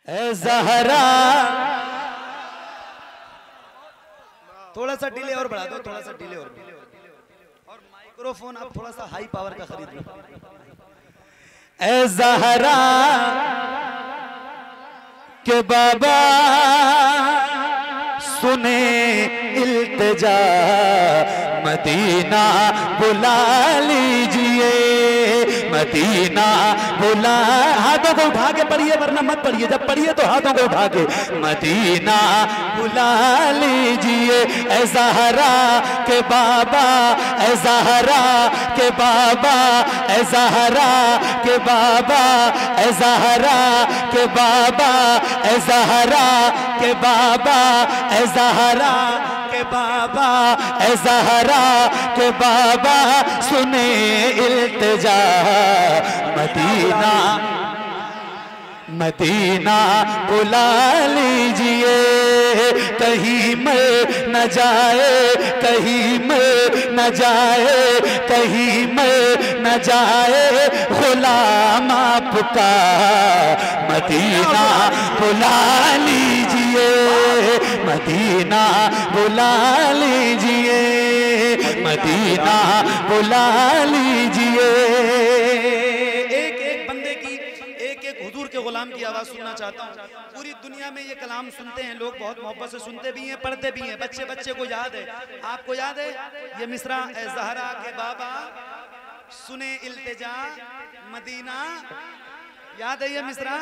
ए ज़हरा, थोड़ा सा डिले और बढ़ा दो, थोड़ा सा डिले और माइक्रोफोन आप थोड़ा सा हाई पावर का खरीद लो। ए ज़हरा के बाबा सुने इल्तिजा, मदीना बुला लीजिए, मदीना बुला। हाथों को उठा के पढ़िए वरना मत पढ़िए, जब पढ़िए तो हाथों को उठा के। मदीना बुला लीजिए ए ज़हरा के बाबा, ए ज़हरा के बाबा, ए ज़हरा के बाबा, ए ज़हरा के बाबा, ए ज़हरा के बाबा, ए ज़हरा के बाबा, ए ज़हरा के बाबा सुने इल्तिजा, मदीना मदीना बुला लीजिए, कहीं मर न जाए, कहीं मर न जाए, कहीं मर न जाए गुलाम आपका, मदीना बुला लीजिए, मदीना बुला लीजिए, मदीना बुला लीजिए। हुजूर के गुलाम की आवाज़ सुनना चाहता हूँ। पूरी दुनिया में ये कलाम सुनते हैं लोग, बहुत मोहब्बत से सुनते भी हैं, पढ़ते भी हैं, बच्चे बच्चे को याद है। आपको याद है ये मिसरा, ए ज़हरा के बाबा सुने इल्तिजा, मदीना, याद है ये मिसरा?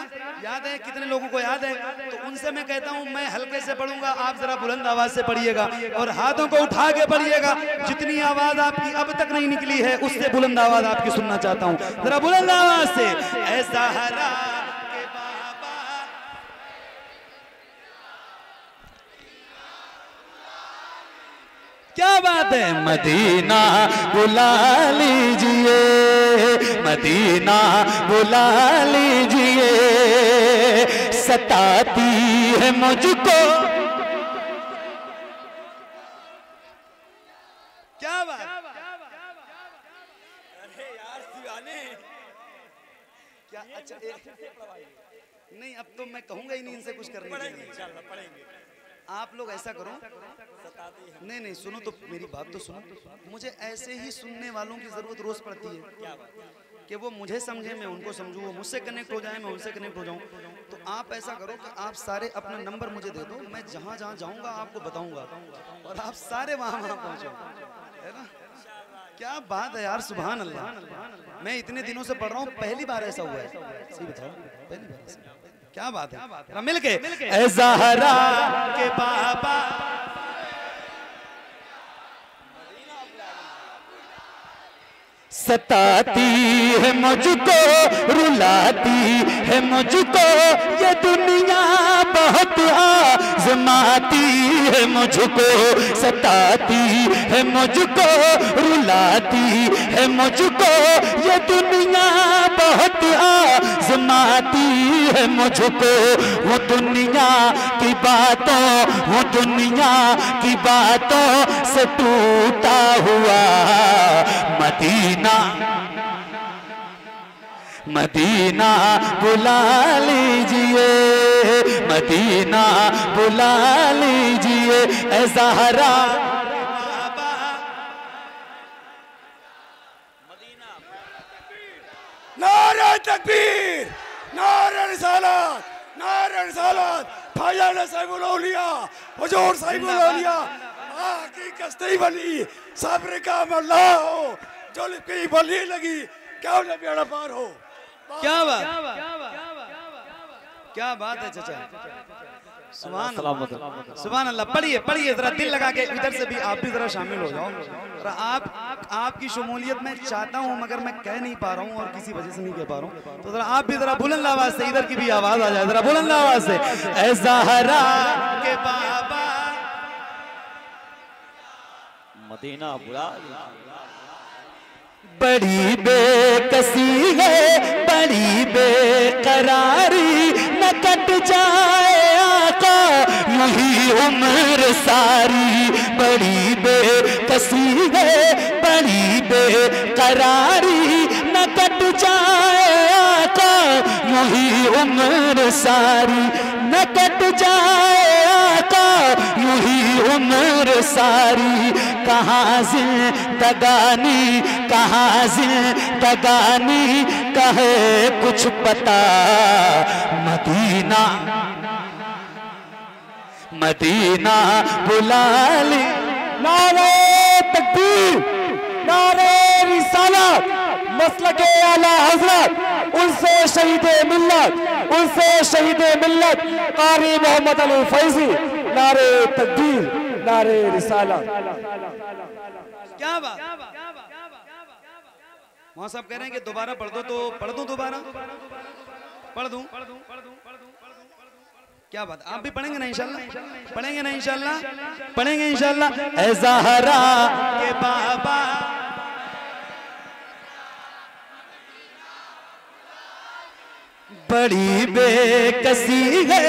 याद है? कितने लोगों को याद है? तो उनसे मैं कहता हूँ मैं हल्के से पढ़ूंगा, आप जरा बुलंद आवाज से पढ़िएगा और हाथों को उठा के पढ़िएगा। जितनी आवाज आपकी अब तक नहीं निकली है उससे बुलंद आवाज आपकी सुनना चाहता हूँ, जरा बुलंद आवाज से। ए ज़हरा के बाबा, क्या बात है, मदीना बुला लीजिए, मदीना बुला लीजिए, सताती है मुझको। क्या बात, अरे यार दीवाने क्या। अच्छा नहीं, अब तो मैं कहूंगा ही नहीं इनसे कुछ करने के लिए। पढ़ेंगे आप लोग ऐसा करो, नहीं नहीं सुनो तो मेरी बात तो सुनो। मुझे ऐसे ही सुनने वालों की जरूरत रोज पड़ती है कि वो मुझे समझे, मैं उनको समझूं, वो मुझसे कनेक्ट हो जाए, मैं उनसे कनेक्ट हो जाऊं। तो आप ऐसा करो कि आप सारे अपना नंबर मुझे दे दो, मैं जहां जहां जाऊंगा आपको बताऊंगा और आप सारे वहां वहां पहुंचो, है ना? क्या बात है यार, सुभान अल्लाह। मैं इतने दिनों से पढ़ रहा हूँ, पहली बार ऐसा हुआ है, सही बताओ, पहली बार ऐसा। क्या बात है, मिल के। ए ज़हरा के बाबा, सताती है मुझको, रुलाती है मुझको, ये दुनिया बहुत आज़माती है मुझको, सताती है मुझको, रुलाती है मुझको, ये दुनिया बहुत आज़माती है मुझको। वो दुनिया की बातों, वो दुनिया की बातों से टूटा हुआ मदीना, मदीना बुला लीजिए, मदीना बुला लीजिए ए ज़हरा। नारे तकबीर, नारे रिसालत, नारे रिसालत, भाईजान साहिबुल औलिया, हुजूर साहिबुल औलिया, आकी कस्ती बनी, सब्र का मल्ला हो, जो लिपी बली लगी, क्या उन्हें बेड़ा पार हो। क्या बात, क्या बात है चाचा, सुभान अल्लाह, सुभान अल्लाह। पढ़िए पढ़िए जरा दिल लगा के, इधर से भी आप भी जरा शामिल हो जाओ। आपकी शमूलियत मैं चाहता हूँ मगर मैं कह नहीं पा रहा हूँ और किसी वजह से नहीं कह पा रहा हूँ, तो जरा आप भी जरा बुलंद आवाज से, इधर की भी आवाज आ जाए जरा बुलंद आवाज से। ए ज़हरा के बाबा, मदीना बुला। बड़ी बेकसी है, बड़ी बेकरारी, न कट जाए आका यही उम्र सारी। बड़ी बेकसी है, बड़ी बेकरारी, न कट जाए आका यूं ही उम्र सारी न कट जाए आका, यूं ही उम्र सारी। कहाँ जिंदगानी कहाँ जिंदगानी कहे कुछ पता, मदीना मदीना बुला ले। नारे तकबीर, नारे रिसालत, मसलके आला हजरत, उनसे शहीदे मिल्लत, उनसे शहीदे मिल्लत कारी मोहम्मद अली फैजी। नारे तकबीर, नारे रिसालत। क्या बात। वहां साहब कह रहे हैं कि दोबारा पढ़ दो, तो पढ़ दूं दोबारा, पढ़ दूं। क्या बात, आप भी पढ़ेंगे ना इंशाल्लाह, पढ़ेंगे ना इंशाल्लाह, पढ़ेंगे इंशाल्लाह। ऐ ज़हरा के बाबा बड़ी बेकसी है,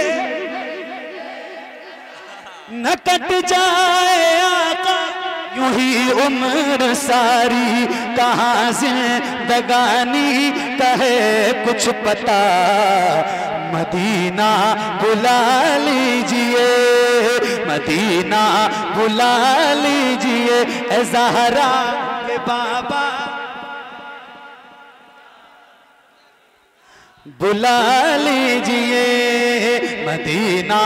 न कट जाए आका, यूं ही उम्र सारी। कहाँ जिंदगानी कहे कुछ पता, मदीना बुला लीजिए, मदीना बुला लीजिए। ऐ ज़हरा के बाबा बुला लीजिए, मदीना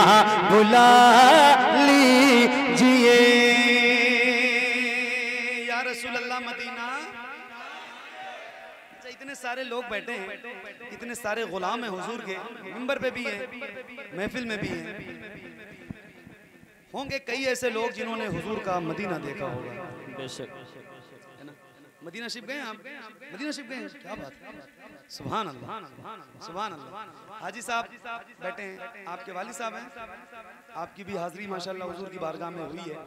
बुला लीजिए। या रसूल अल्लाह मदीना। अच्छा, इतने सारे लोग बैठे हैं, इतने सारे गुलाम हैं हुजूर के, मिंबर पे भी हैं, महफिल में भी हैं। होंगे कई ऐसे लोग जिन्होंने हुजूर का मदीना देखा होगा। बेशक है ना? मदीना शिफ गए आप? मदीना शिफ गए? क्या बात है, सुभान अल्लाह, सुभान अल्लाह। हाजी साहब बैठे हैं, आपके वालिद साहब हैं, आपकी भी हाजिरी माशाल्लाह हुजूर की बारगाह में हुई है,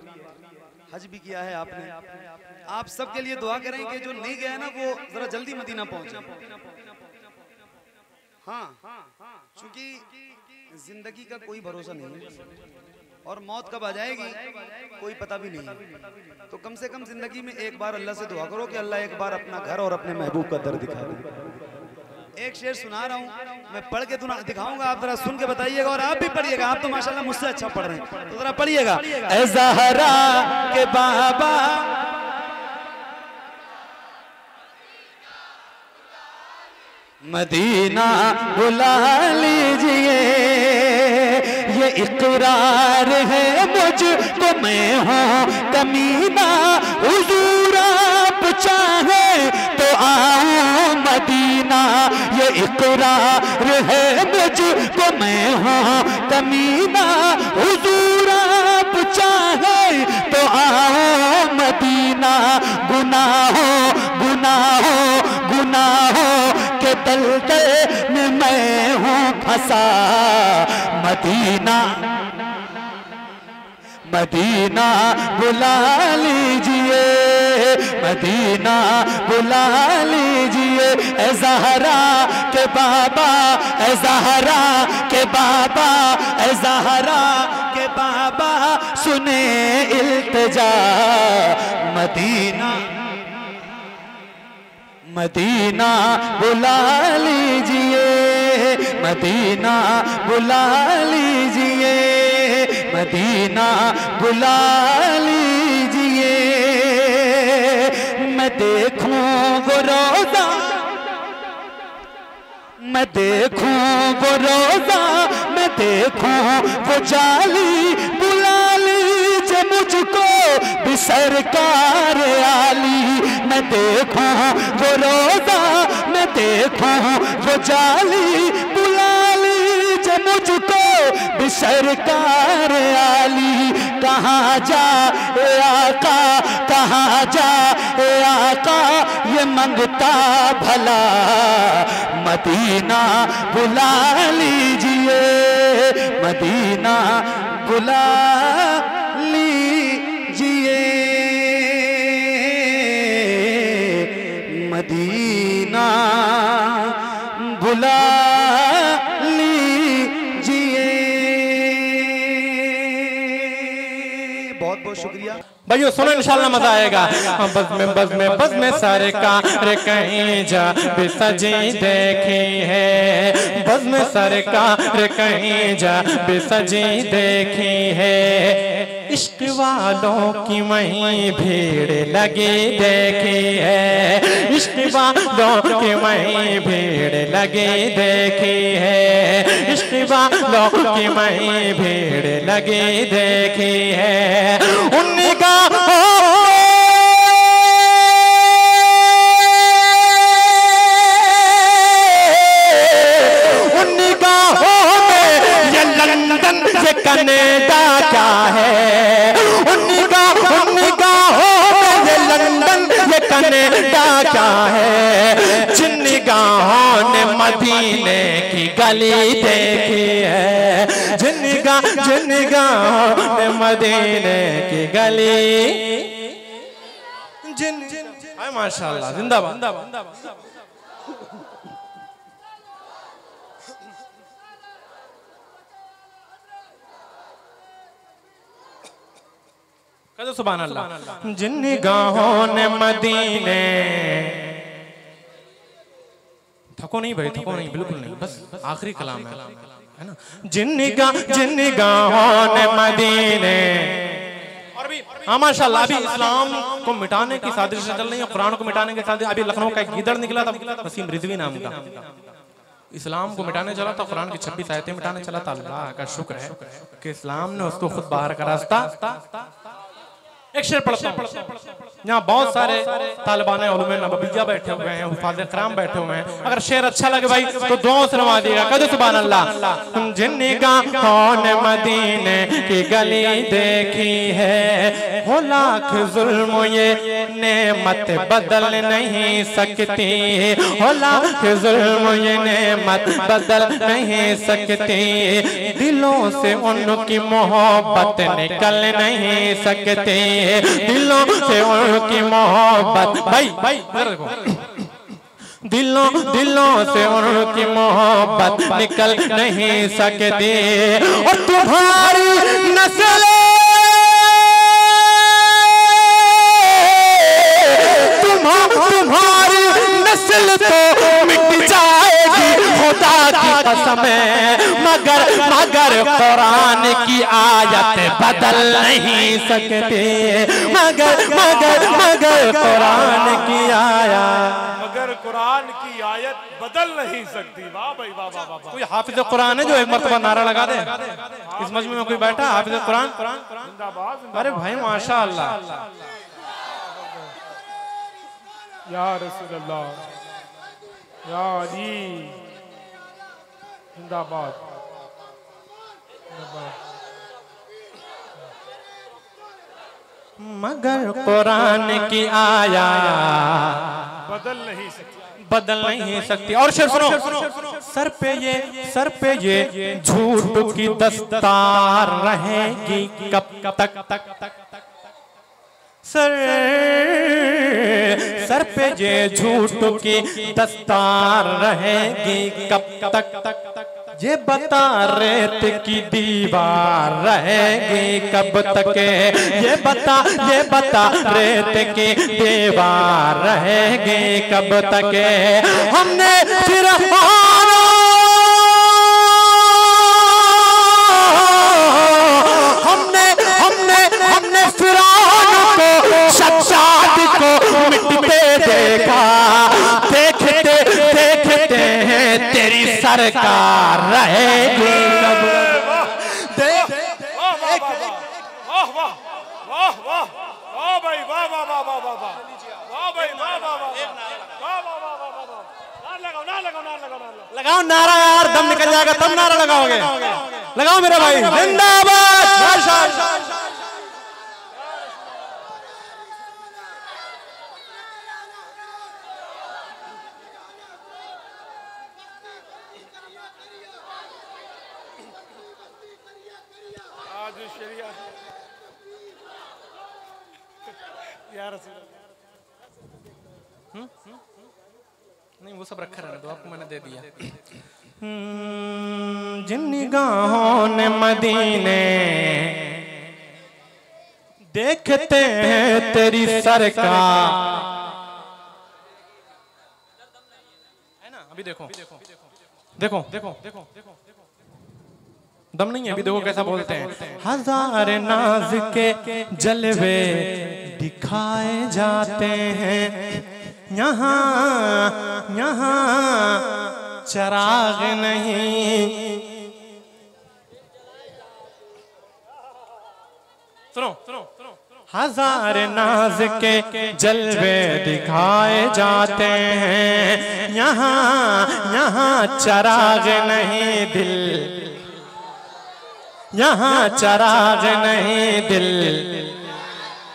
हज भी किया है आपने। आप सबके लिए दुआ करें कि जो नहीं गया है ना वो जरा जल्दी मदीना पहुंचे। हाँ, क्योंकि जिंदगी का कोई भरोसा नहीं है और मौत कब आ जाएगी कोई पता भी नहीं है। तो कम से कम जिंदगी में एक बार अल्लाह से दुआ करो कि अल्लाह एक बार अपना घर और अपने महबूब का दर दिखा दे। एक शेर सुना रहा हूँ, मैं पढ़ के दिखाऊंगा, आप जरा सुन के बताइएगा और आप भी पढ़िएगा। आप तो माशाल्लाह मुझसे अच्छा पढ़ रहे हैं, तो जरा पढ़िएगा। ऐ ज़हरा के बाबा मदीना बुला लीजिए, ये इकरार है मुझको मैं हूँ कमीना। हुजूर आप चाहे तो आओ मदीना, ये इकरार है मुझको मैं हूँ कमीना। हुजूर आप चाहे तो आओ मदीना। गुनाहों गुनाहों गुनाहों के दलदल में मैं हूँ फंसा, मदीना मदीना बुला लीजिए, मदीना बुला लीजिए। ऐ ज़हरा के बाबा, ऐ ज़हरा के बाबा, ऐ ज़हरा के बाबा सुने इल्तिजा। मदीना मदीना बुला लीजिए, मदीना बुला लीजिए, मदीना बुला लीजिए। मैं देखूं वो रोज़ा, मैं देखूं वो रोज़ा, मैं देखूं वो जाली। बुला लीजिए मुझको भी सरकार आली। मैं देखूं वो रोज़ा, मैं देखूं वो जाली। बुला लीजिए मुझको भी सरकार आली। कहाँ जा ए आका, कहाँ जा ए आका, ये मंगता भला। मदीना बुला लीजिए, मदीना बुला लीजिए, मदीना बुला लीजिए। बहुत बहुत शुक्रिया। भाइयों सुनो इंशाल्लाह मजा आएगा। बस में सरकार कहीं जा भी सजी देखी है, बस में सरकार कहीं जा भी सजी देखी है, इश्क वालों की वहीं भीड़ लगी देखी है, इश्क वालों की वहीं भीड़ लगी देखी है, इश्क वालों की वहीं भीड़ लगी देखी है। उनका ये कनाडा क्या है, उनका ये लंदन ये कनाडा क्या है, जिन निगाहों ने मदीने की गली देखी है, जिन निगाहों ने मदीने की गली माशाअल्लाह जिंदाबाद। सुभान अल्लाह। जिन निगाहों ने मदीने, थको नहीं भाई, थको नहीं, बिल्कुल नहीं, बस आखिरी कलाम है ना। जिन निगाहों ने मदीने, और भी हाँ माशाल्लाह अभी इस्लाम को मिटाने की साजिश चल रही है, कुरान को मिटाने की साजिश। अभी लखनऊ का एक गीदड़ निकला था वसीम रिजवी नाम का, इस्लाम को मिटाने चला था, कुरान की 26 आयतें मिटाने चला था। अल्लाह का शुक्र है कि इस्लाम ने उसको खुद बाहर का रास्ता। एक शेर पढ़ता हूं, यहाँ बहुत सारे तालिबान उलूम नबविय्या बैठे हुए हैं, हुफाज़ किराम बैठे हुए हैं। अगर शेर अच्छा लगे भाई तो दुआओं से नवाज दिएगा। कदो सुभान अल्लाह। जिन निगाहों ने मदीने की गली देखी है, हो लाख जुल्म ये नेमत बदल नहीं सकती, हो लाख जुल्म ये नेमत बदल नहीं सकती, दिलों से उनकी मोहब्बत निकल नहीं सकती, दिलों से उनकी मोहब्बत भाई दिलों से उनकी मोहब्बत निकल नहीं सकती। और तुम्हारी नस्ल तुम्हारी नस्ल तो मिट जाएगी खुदा की कसम है, मगर कुरान की आयत बदल नहीं सकती, मगर कुरान की आयत, मगर कुरान की आयत बदल नहीं सकती। वाह भाई वाह वाह वाह। कोई हाफिज कुरान है जो एक मर्तबा नारा लगा दे? इस मजमे में कोई बैठा हाफिज कुरान? अरे भाई माशाअल्लाह। या रसूल अल्लाह, या अली, जिंदाबाद। मगर कुरान की आया बदल नहीं सकती, बदल नहीं सकती। और शेर सुनो, सर पे ये झूठ की दस्तार रहेगी कब तक, सर पे ये झूठ की दस्तार रहेगी कब तक, ये बता रेत की दीवार रहेगी कब तक, ये बता रेत की दीवार रहेगी कब तक। हमने फिरौन को शद्दाद को मिटते देखा, देखते हैं तेरी सरकार रहेगी कब। लगाओ नारा यार, दम निकल जाएगा तब नारा लगाओगे। लगाओ मेरे भाई, जिंदाबाद। नहीं वो सब रखा रहने दो, आपको मैंने दे दिया। जिन निगाहों ने मदीने देखते हैं तेरी सरकार। है ना, अभी देखो देखो देखो देखो दम नहीं है, अभी देखो कैसा बोलते हैं। हजार नाज के जलवे दिखाए जाते हैं, यहाँ यहाँ चिराग नहीं। सुनो सुनो, हजार नाज के जलवे दिखाए जाते हैं, यहाँ यहाँ चिराग नहीं दिल, यहाँ चिराग नहीं दिल।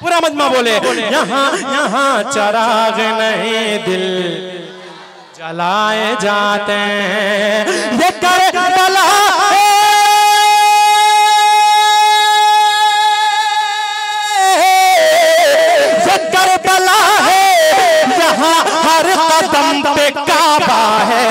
पूरा मजमा बोले, यहाँ यहाँ चिराग नहीं दिल, जलाए जाते हैं। ये करबला कदम पे काबा है,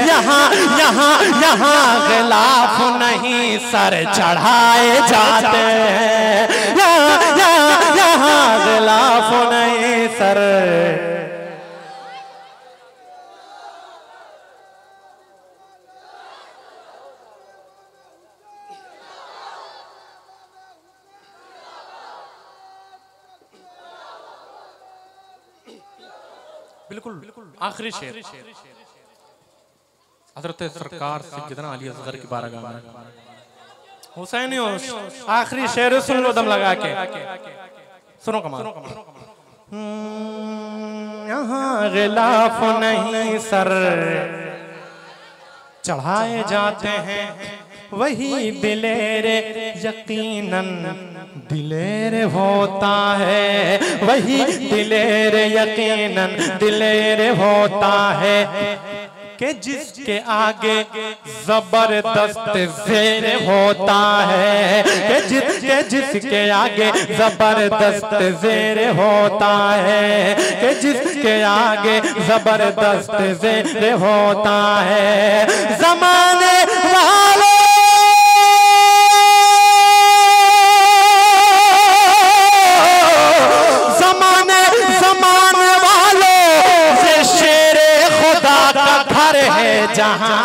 यहाँ यहाँ यहाँ गिलाफ नहीं सर चढ़ाए जाते हैं, यहाँ यहाँ यहाँ गिलाफ नहीं सर। बिल्कुल आखिरी शेर हजरत सरकार सैयदना अली असगर की बारगाह में हुसैन आखिरी शेर सुन लो दम लगा के। सुनो कमाल। यहाँ गिलाफ नहीं सर चढ़ाए जाते हैं, वही दिलेरे यकीनन दिलेर होता है, वही दिलेर यकीनन दिलेर होता है, कि जिसके आगे जबरदस्त ज़ेर होता है, कि जिसके आगे जबरदस्त ज़ेर होता है, कि जिसके आगे जबरदस्त ज़ेर होता है। ज़माने वालों जहां,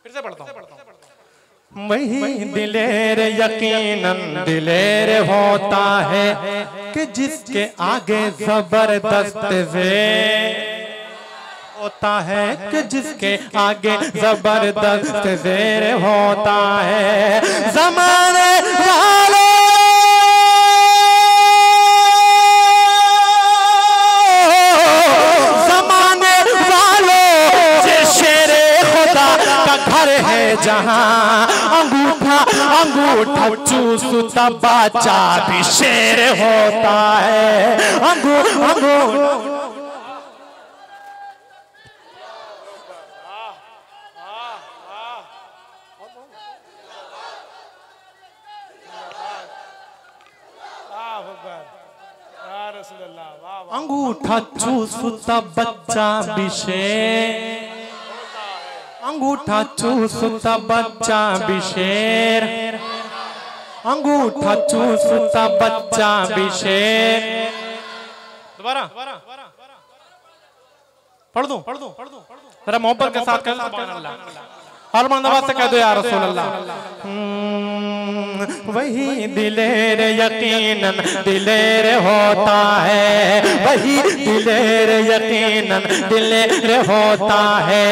फिर से पढ़ता हूं। वही दिलेर यकीनन दिलेर होता है, कि जिसके आगे जबरदस्त ज़ेर होता है, कि जिसके आगे जबरदस्त ज़ेर होता है। ज़माने वालों जहां अंगूठा अंगूठा चूसता बच्चा भी शेर होता है। अंगूठा चूसता बच्चा भी शेर, अंगूठा चूसता बच्चा भी शेर, अंगूठा चूसता बच्चा भी शेर। दोबारा पढ़ दूं जरा मोहब्बत के साथ कह सुभान अल्लाह और मंदबात से कह दो या रसूल अल्लाह। वही दिलेर यकीनन दिलेर होता है, वही दिलेर यकीनन दिलेर होता है,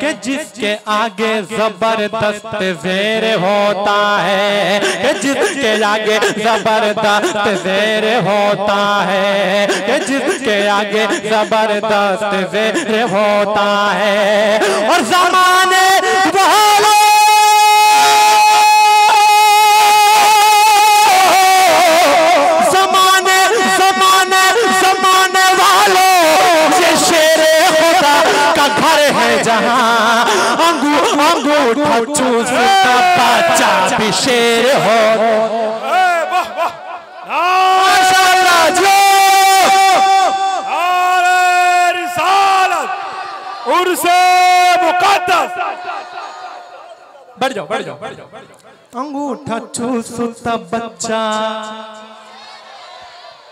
कि जिसके आगे जबरदस्त ज़ेर होता है, कि जिसके आगे जबरदस्त ज़ेर होता है, कि जिसके आगे जबरदस्त ज़ेर होता है। और ज़माने वालों जहां अंगूठा चूसता बच्चा भी शेर हो। माशाअल्लाह जो रिसालत उर्से मुक़द्दस बैठ जाओ बैठ जाओ बैठ जाओ। अंगूठा चूसता बच्चा,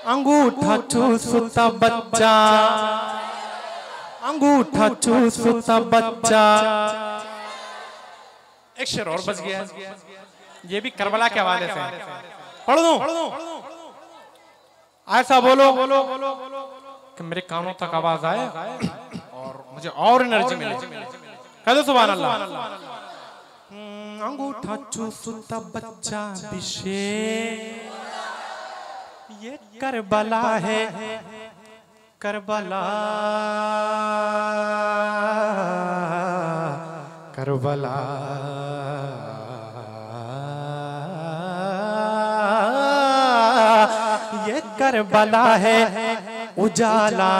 अंगूठा चूसता बच्चा, अंगूठा चूसता बच्चा। एक शेर और बच गया, ये भी करबला के हवाले से। पढ़ दो ऐसा बोलो कि मेरे कानों तक आवाज आए और मुझे और एनर्जी मिले। कह दो सुभान अल्लाह। अंगूठा चूसता बच्चा विषे, ये करबला है करबला, करबला ये करबला है, उजाला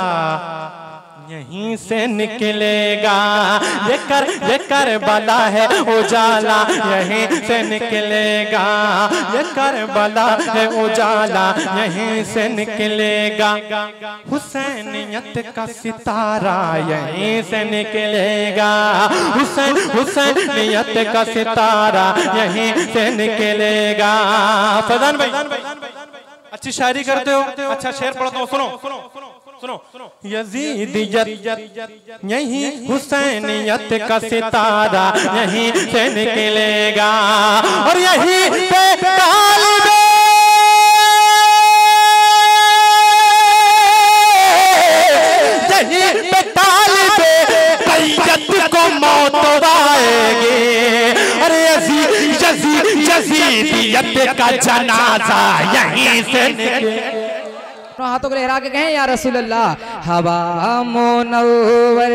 यहीं से निकलेगा। ये करबला है, उजाला यहीं से निकलेगा। ये करबला है, उजाला यहीं से निकलेगा। हुसैनियत का सितारा यहीं से निकलेगा। हुसैनियत का सितारा यहीं से निकलेगा। फैजान भाई अच्छी शायरी करते हो, अच्छा शेर पढ़ता हूँ, सुनो सुनो। यजीदियत यही हुसैनियत का सितारा यहीं से निकलेगा। और यहीं पे तालिबे यहीं पे तालिबे बैयत को मौत आएगी। अरे यजीदियत का जनाजा यहीं से निकलेगा। हाथों को लहरा के कहें या रसूल अल्लाह। हवा मुनव्वर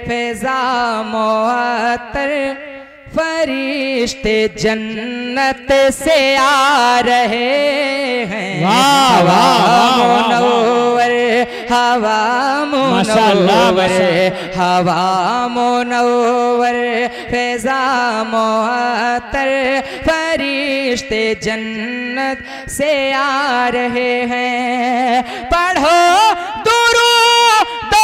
फैज़ा मुअत्तर, फरिश्ते जन्नत से आ रहे हैं। हवा मुनव्वर, हवा मुनव्वर, हवा मुनव्वर फैज़ा मुअत्तर, फरिश्ते जन्नत से आ रहे हैं। पढ़ो दुरूद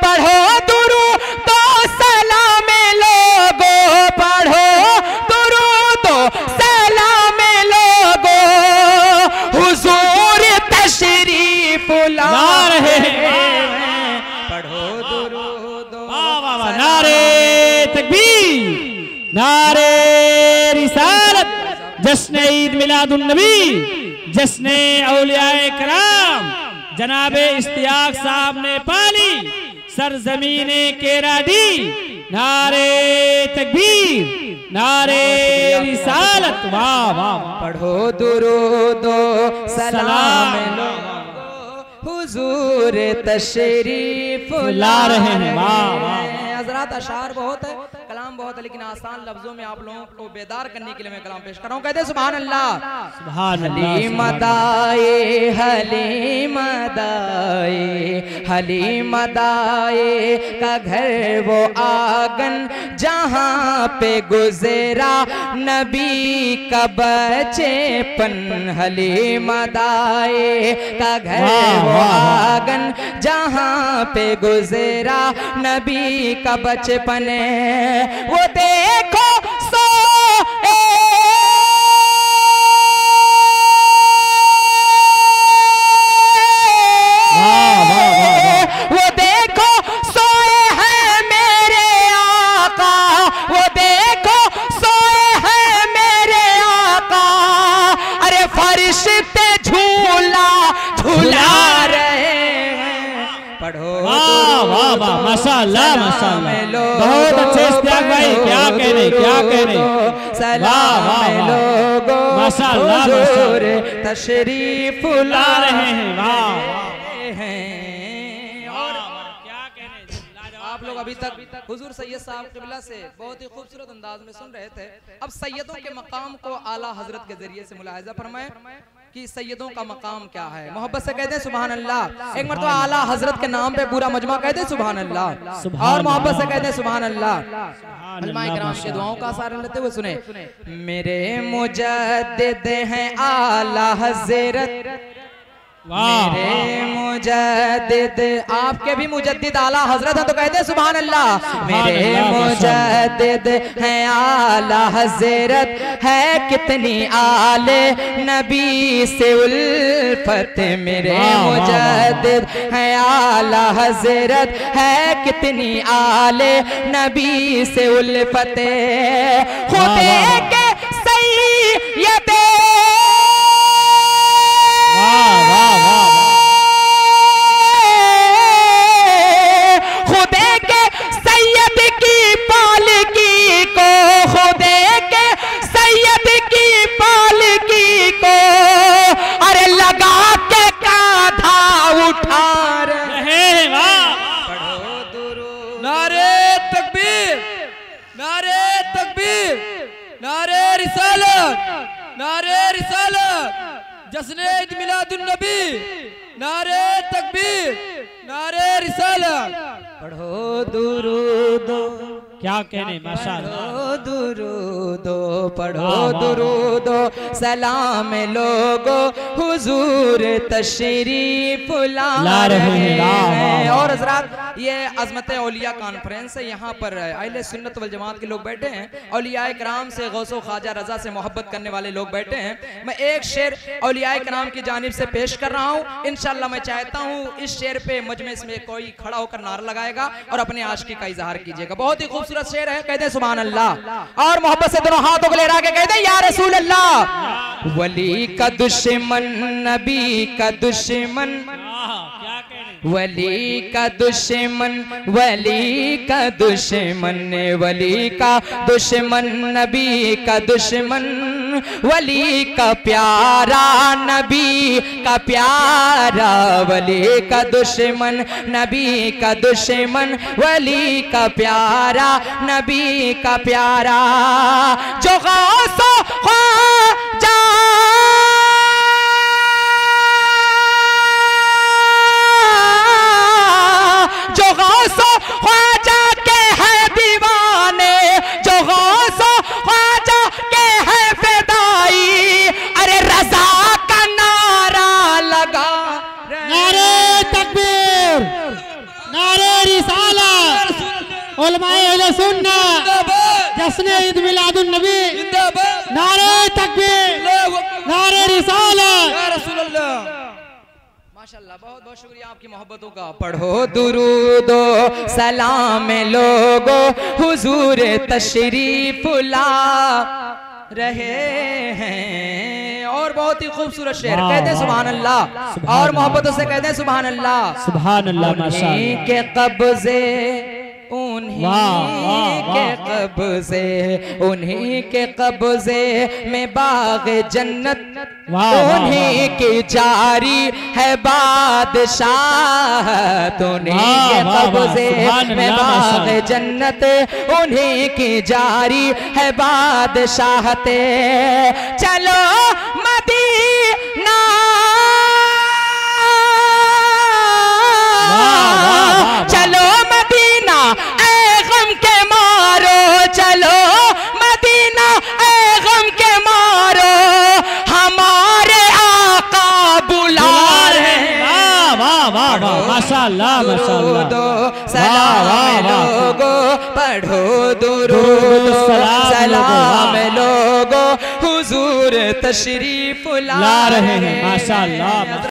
पढ़ो दुरूद सलाम लोगो, पढ़ो दुरूद सलाम लोगो, हुजूर तशरीफ ला रहे हैं। पढ़ो दुरूद। नारे तकबीर, नारे रिसालत, जश्न ईद मिलादुन नबी, जश्न औलियाए कराम जनाबे इश्तियाक साहब ने पाली सरजमीने केराडी। नारे तकबीर, नारे रिसालत। वाह वाह। पढ़ो दुरूद सलाम लोगो, हुजूर तशरीफ ला रहे हैं। हजरात अशार बहुत है, कलाम बहुत है, लेकिन आसान लफ्जों में आप लोगों को बेदार करने के लिए मैं कलाम पेश कर रहा हूँ। कहते सुभान अल्लाह। हलीमदाए हलीमदाए हलीमदाए का घर वो आंगन जहाँ पे गुजरा नबी का बचेपन। हलीमदाए का घर वो आंगन जहाँ पे गुजरा नबी का बचपन। वो देखो सो वो देखो सोए हैं मेरे आका, वो देखो सोए हैं मेरे आका। अरे फरिश्ते झूला झूला रहे हैं। पढ़ो। वाह वाह वाह, माशाअल्लाह माशाअल्लाह, बहुत अच्छे इस्तियाक भाई, क्या कहने क्या कहने। वाह वाह लोगो माशाअल्लाह माशाअल्लाह, तशरीफ ला रहे हैं। वाह आप लोग अभी तक हुजूर सैयद साहब क़िबला से बहुत ही खूबसूरत अंदाज में सुन रहे थे। अब सैयदों के मकाम को आला हजरत के जरिए से मुलाहिजा फरमाएं कि सैयदों का मकाम क्या है। मोहब्बत से कहते हैं सुभान अल्लाह। एक मरतबा आला हजरत के नाम पे पूरा मजमा कहते हैं सुभान अल्लाह, और मोहब्बत से कहते हैं सुभान अल्लाह। उलमाए किराम की दुआओं का आसार लेते हुए सुने। मेरे मुजद्दिद हैं आला हजरत, मेरे मुजद्दिद, आपके भी मुजद्दिद आला हजरत हैं तो कहते हैं सुभान अल्लाह। मेरे मुजद्दिद हैं आला हजरत, है कितनी आले नबी से उल्फत। मेरे मुजद्दिद हैं आला हजरत, है कितनी आले नबी से उल्फत। खुदे के सैयद खुदे के सैयद की पालकी को, खुदे के सैयद की पालकी को अरे लगा के कांधा उठा रहे। पढ़ो दुरूद। नारे तकबीर, नारे तकबीर, नारे रिसालत, नारे रिसालत, जश्न ईद मिलादुन नबी, नारे तकबीर, नारे रिसालत। पढ़ो दुरूदो, क्या कहने माशाअल्लाह। पढ़ो दुरूदो, पढ़ो दुरूदो, सलाम लोगो हुजूर तशरीफ ला रहे हैं। और हजरात ये अज़मत औलिया कॉन्फ्रेंस है, यहाँ पर अहले सुन्नत वल जमात के लोग बैठे हैं, औलिया कराम से गौसो ख्वाजा रजा से मोहब्बत करने वाले लोग बैठे हैं। मैं एक शेर औलिया कराम की जानिब से पेश कर रहा हूँ। इंशाअल्लाह मैं चाहता हूँ इस शेर पे मजलिस में कोई खड़ा होकर नारा लगाएगा और अपने आशिकी का इजहार कीजिएगा। बहुत ही खूबसूरत शेर है, कहते हैं सुभान अल्लाह। और मोहब्बत से दोनों हाथों को लहरा के कहते हैं या रसूल अल्लाह। वली का दुश्मन नबी का दुश्मन, वली का दुश्मन, वली का दुश्मन, वली का दुश्मन नबी का दुश्मन, वली का प्यारा नबी का प्यारा, वली का दुश्मन नबी का दुश्मन, वली का प्यारा नबी का प्यारा। जो गौसो ख्वाजा ख्वाजा के है दीवाने, जो गौसो ख्वाजा के है फिदाई, अरे रजा का नारा लगा। नारे तकबीर, नारे रिसालत, उलमाए अहले सुन्नत, जश्न ईद मिलादुन नबी, नारे तकबीर, नारे रिसालत। या रसूल अल्लाह। माशाअल्लाह, बहुत बहुत शुक्रिया आपकी मोहब्बतों का। पढ़ो दुरूदो, सलाम लोगो हुजूर तशरीफ ला रहे हैं। और बहुत ही खूबसूरत शेर, कहते हैं सुभान अल्लाह। और मोहब्बतों से कहते हैं सुभान अल्लाह। सुभान अल्लाह माशाअल्लाह। के कब्जे उन्हीं के कब्जे, उन्हीं के कब्जे में बाग जन्नत, उन्हीं की जारी है बादशाह, उन्हीं के कब्जे में बाग जन्नत, उन्हीं की जारी है बादशाहते। चलो मदीना, चलो मदीना ऐ गम के मारो, चलो मदीना ऐ गम के मारो, हमारे आका बुला रहे हैं। वाह वाह वाह, माशाअल्लाह माशाअल्लाह। सलाम लोगो, पढ़ो दुरूद, सलाम लोगो हुजूर तशरीफ ला रहे हैं। माशाअल्लाह।